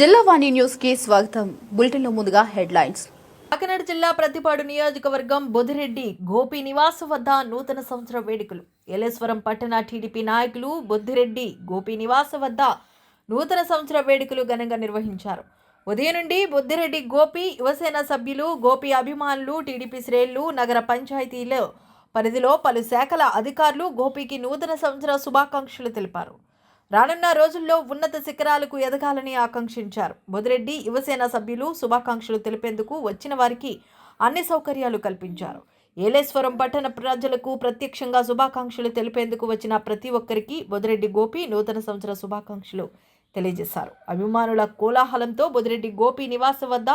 Jillavani news కి స్వాగతం. Bulletin లో ముందుగా హెడ్లైన్స్. కాకినాడ జిల్లా ప్రతిపాడు నియోజకవర్గం బొద్దిరెడ్డి గోపి నివాస వద్ద నూతన సంవత్సర వేడుకలు. ఏలేశ్వరం పట్టణ టీడీపీ నాయకులు బొద్దిరెడ్డి గోపి నివాస వద్ద నూతన సంవత్సర వేడుకలు ఘనంగా నిర్వహించారు. ఉదయం నుండి బొద్దిరెడ్డి గోపి యువసేన సభ్యులు, గోపి అభిమానులు, టీడీపీ శ్రేణులు, నగర పంచాయతీల పరిధిలో పలు శాఖల అధికారులు గోపికి నూతన సంవత్సర శుభాకాంక్షలు తెలిపారు. రానున్న రోజుల్లో ఉన్నత శిఖరాలకు ఎదగాలని ఆకాంక్షించారు. బొద్దిరెడ్డి యువసేన సభ్యులు శుభాకాంక్షలు తెలిపేందుకు వచ్చిన వారికి అన్ని సౌకర్యాలు కల్పించారు. ఏలేశ్వరం పట్టణ ప్రజలకు ప్రత్యక్షంగా శుభాకాంక్షలు తెలిపేందుకు వచ్చిన ప్రతి ఒక్కరికి బొద్దిరెడ్డి గోపి నూతన సంవత్సర శుభాకాంక్షలు తెలియజేశారు. అభిమానుల కోలాహలంతో బొద్దిరెడ్డి గోపి నివాస వద్ద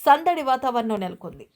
సందడి వాతావరణం నెలకొంది.